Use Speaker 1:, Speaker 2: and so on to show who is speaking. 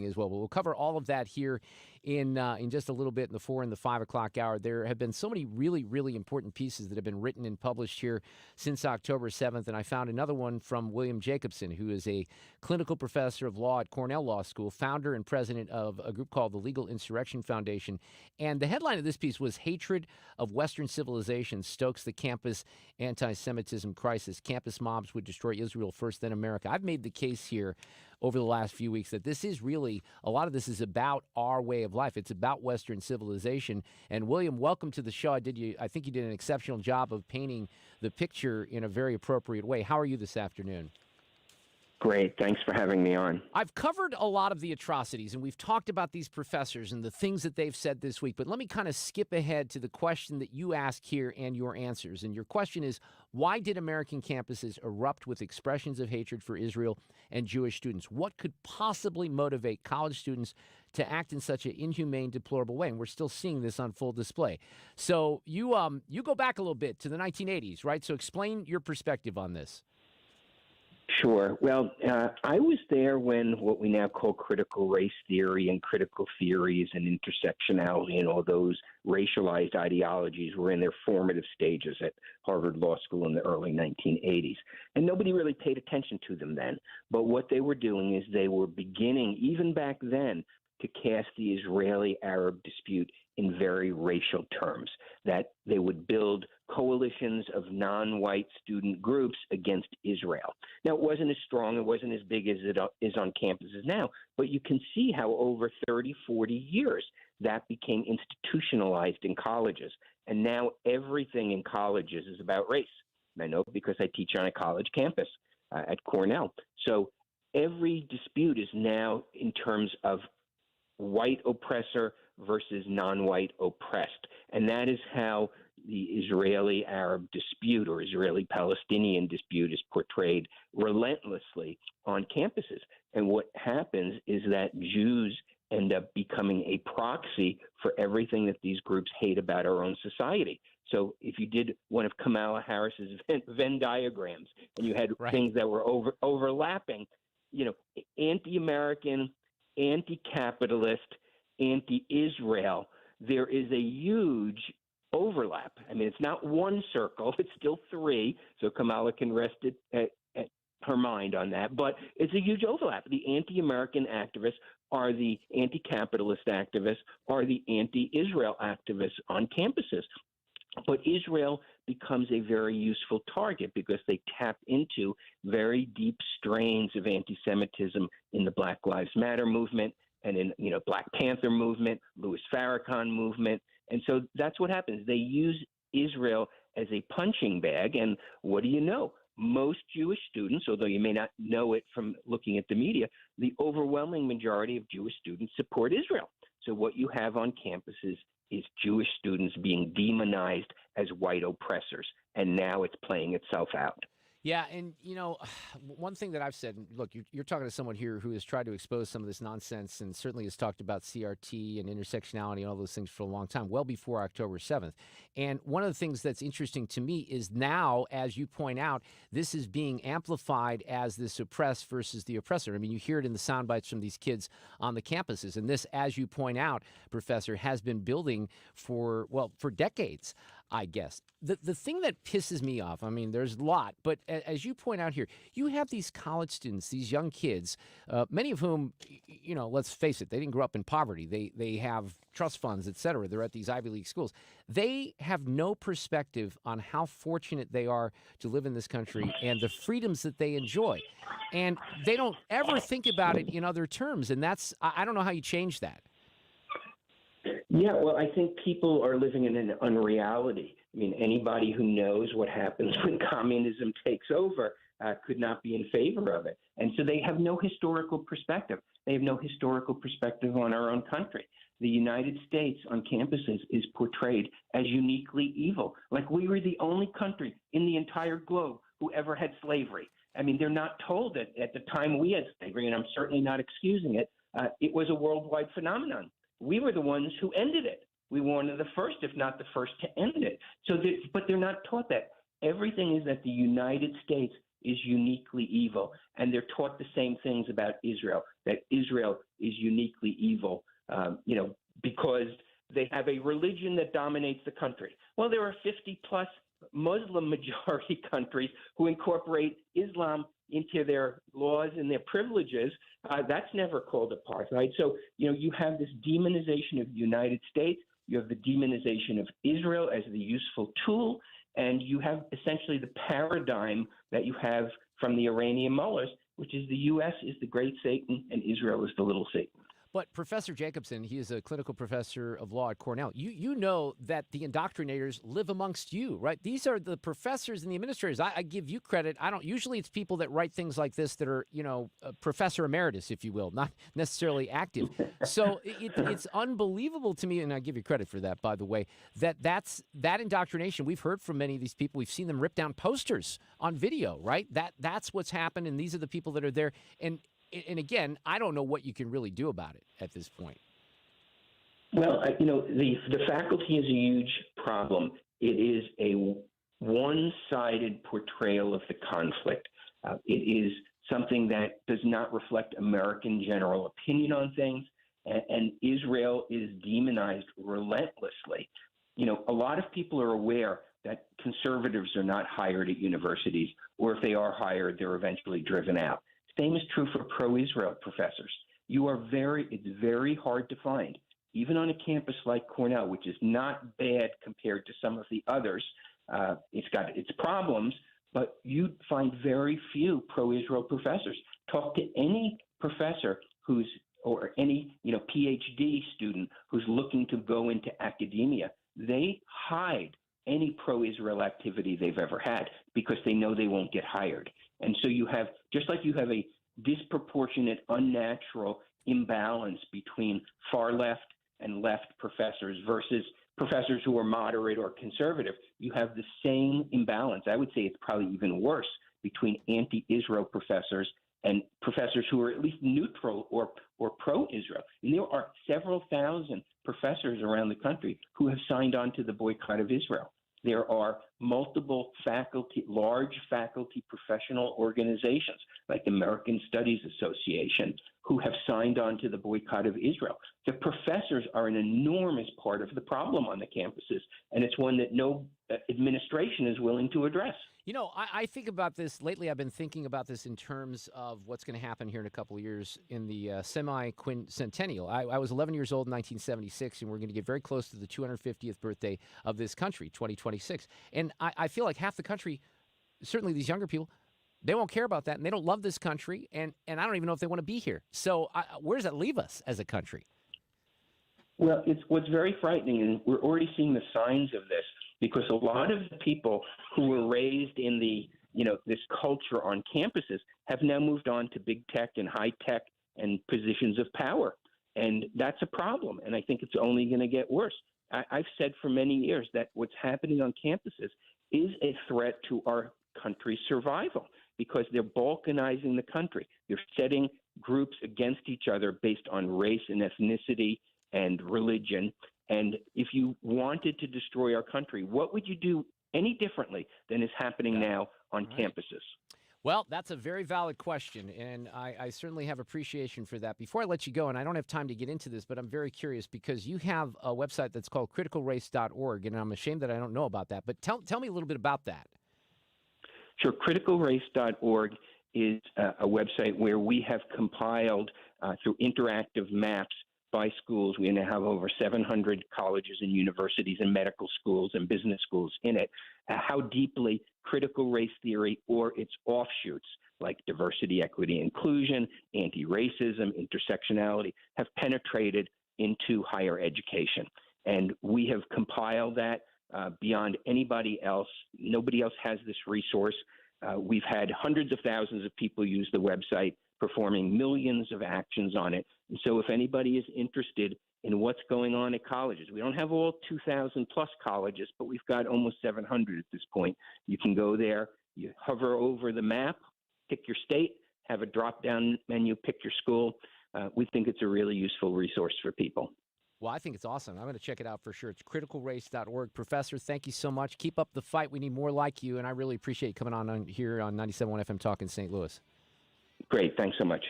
Speaker 1: as well. But we'll cover all of that here in just a little bit in the 4 and the 5 o'clock hour. There have been so many really, really important pieces that have been written and published here since October 7th, and I found another one from William Jacobson, who is a clinical professor of law at Cornell Law School, founder and president of a group called the Legal Insurrection Foundation. And the headline of this piece was "Hatred of Western Civilization Stokes the Campus Anti-Semitism Crisis. Campus Mobs Would Destroy Israel First, Then America." I've made the case here over the last few weeks that this is really, a lot of this is about our way of life. It's about Western civilization. And William, welcome to the show. I think you did an exceptional job of painting the picture in a very appropriate way. How are you this afternoon?
Speaker 2: Great. Thanks for having me on.
Speaker 1: I've covered a lot of the atrocities, and we've talked about these professors and the things that they've said this week. But let me kind of skip ahead to the question that you ask here and your answers. And your question is, why did American campuses erupt with expressions of hatred for Israel and Jewish students? What could possibly motivate college students to act in such an inhumane, deplorable way? And we're still seeing this on full display. So you go back a little bit to the 1980s, right? So explain your perspective on this.
Speaker 2: Sure. Well, I was there when what we now call critical race theory and critical theories and intersectionality and all those racialized ideologies were in their formative stages at Harvard Law School in the early 1980s. And nobody really paid attention to them then. But what they were doing is they were beginning, even back then, to cast the Israeli-Arab dispute in very racial terms, that they would build coalitions of non-white student groups against Israel. Now, it wasn't as strong, it wasn't as big as it is on campuses now, but you can see how over 30, 40 years that became institutionalized in colleges. And now everything in colleges is about race. I know because I teach on a college campus at Cornell. So every dispute is now in terms of white oppressor versus non-white oppressed. And that is how the Israeli-Arab dispute or Israeli-Palestinian dispute is portrayed relentlessly on campuses. And what happens is that Jews end up becoming a proxy for everything that these groups hate about our own society. So if you did one of Kamala Harris's Venn diagrams and you had things that were overlapping, anti-American, anti-capitalist, anti-Israel, there is a huge overlap. I mean, it's not one circle, it's still three, so Kamala can rest at her mind on that, but it's a huge overlap. The anti-American activists are the anti-capitalist activists, are the anti-Israel activists on campuses. But Israel becomes a very useful target because they tap into very deep strains of anti-Semitism in the Black Lives Matter movement and in Black Panther movement, Louis Farrakhan movement. And so that's what happens. They use Israel as a punching bag. And what do you know? Most Jewish students, although you may not know it from looking at the media, the overwhelming majority of Jewish students support Israel. So what you have on campuses is Jewish students being demonized as white oppressors. And now it's playing itself out.
Speaker 1: Yeah, and, one thing that I've said, look, you're talking to someone here who has tried to expose some of this nonsense and certainly has talked about CRT and intersectionality and all those things for a long time, well before October 7th. And one of the things that's interesting to me is now, as you point out, this is being amplified as this oppressed versus the oppressor. I mean, you hear it in the sound bites from these kids on the campuses. And this, as you point out, Professor, has been building for decades, I guess. The thing that pisses me off, I mean, there's a lot, but as you point out here, you have these college students, these young kids, many of whom, let's face it, they didn't grow up in poverty. They have trust funds, et cetera. They're at these Ivy League schools. They have no perspective on how fortunate they are to live in this country and the freedoms that they enjoy. And they don't ever think about it in other terms. And I don't know how you change that.
Speaker 2: Yeah, well, I think people are living in an unreality. I mean, anybody who knows what happens when communism takes over could not be in favor of it. And so they have no historical perspective. They have no historical perspective on our own country. The United States on campuses is portrayed as uniquely evil, like we were the only country in the entire globe who ever had slavery. I mean, they're not told that at the time we had slavery, and I'm certainly not excusing it, it was a worldwide phenomenon. We were the ones who ended it. We were one of the first, if not the first, to end it. But they're not taught that. Everything is that the United States is uniquely evil, and they're taught the same things about Israel, that Israel is uniquely evil, because they have a religion that dominates the country. Well, there are 50 plus Muslim majority countries who incorporate Islam into their laws and their privileges. That's never called apartheid. So, you have this demonization of the United States. You have the demonization of Israel as the useful tool. And you have essentially the paradigm that you have from the Iranian mullahs, which is the U.S. is the great Satan and Israel is the little Satan.
Speaker 1: But Professor Jacobson, he is a clinical professor of law at Cornell. You know that the indoctrinators live amongst you, right? These are the professors and the administrators. I give you credit. I don't. Usually, it's people that write things like this that are, professor emeritus, if you will, not necessarily active. So it's unbelievable to me, and I give you credit for that, by the way. That indoctrination. We've heard from many of these people. We've seen them rip down posters on video, right? That's what's happened, and these are the people that are there. And again, I don't know what you can really do about it at this point.
Speaker 2: Well, the faculty is a huge problem. It is a one-sided portrayal of the conflict. It is something that does not reflect American general opinion on things, and Israel is demonized relentlessly. A lot of people are aware that conservatives are not hired at universities, or if they are hired, they're eventually driven out. Same is true for pro-Israel professors. It's very hard to find, even on a campus like Cornell, which is not bad compared to some of the others. It's got its problems, but you'd find very few pro-Israel professors. Talk to any professor or any PhD student who's looking to go into academia. They hide any pro-Israel activity they've ever had because they know they won't get hired. And so you have, just like you have a disproportionate, unnatural imbalance between far left and left professors versus professors who are moderate or conservative, you have the same imbalance. I would say it's probably even worse between anti-Israel professors and professors who are at least neutral or pro-Israel. And there are several thousand professors around the country who have signed on to the boycott of Israel. There are multiple large faculty professional organizations like the American Studies Association who have signed on to the boycott of Israel. The professors are an enormous part of the problem on the campuses, and it's one that no administration is willing to address.
Speaker 1: I think about this lately. I've been thinking about this in terms of what's going to happen here in a couple of years in the semi-quincentennial. I was 11 years old in 1976, and we're going to get very close to the 250th birthday of this country, 2026. And I feel like half the country, certainly these younger people, they won't care about that, and they don't love this country, and I don't even know if they want to be here. So where does that leave us as a country?
Speaker 2: Well, it's what's very frightening, and we're already seeing the signs of this, because a lot of the people who were raised in this culture on campuses have now moved on to big tech and high tech and positions of power. And that's a problem. And I think it's only going to get worse. I've said for many years that what's happening on campuses is a threat to our country's survival because they're balkanizing the country. They're setting groups against each other based on race and ethnicity and religion. And if you wanted to destroy our country, what would you do any differently than is happening now on campuses?
Speaker 1: Well, that's a very valid question, and I certainly have appreciation for that. Before I let you go, and I don't have time to get into this, but I'm very curious because you have a website that's called criticalrace.org, and I'm ashamed that I don't know about that. But tell me a little bit about that.
Speaker 2: Sure. Criticalrace.org is a website where we have compiled through interactive maps by schools. We now have over 700 colleges and universities and medical schools and business schools in it, how deeply critical race theory or its offshoots like diversity, equity, inclusion, anti-racism, intersectionality have penetrated into higher education. And we have compiled that beyond anybody else. Nobody else has this resource. We've had hundreds of thousands of people use the website, performing millions of actions on it. And so if anybody is interested in what's going on at colleges, we don't have all 2,000 plus colleges, but we've got almost 700 at this point. You can go there, you hover over the map, pick your state, have a drop-down menu, pick your school. We think it's a really useful resource for people.
Speaker 1: Well, I think it's awesome. I'm going to check it out for sure. It's criticalrace.org. Professor, thank you so much. Keep up the fight. We need more like you, and I really appreciate you coming on here on 97.1 FM Talk in St. Louis.
Speaker 2: Great. Thanks so much.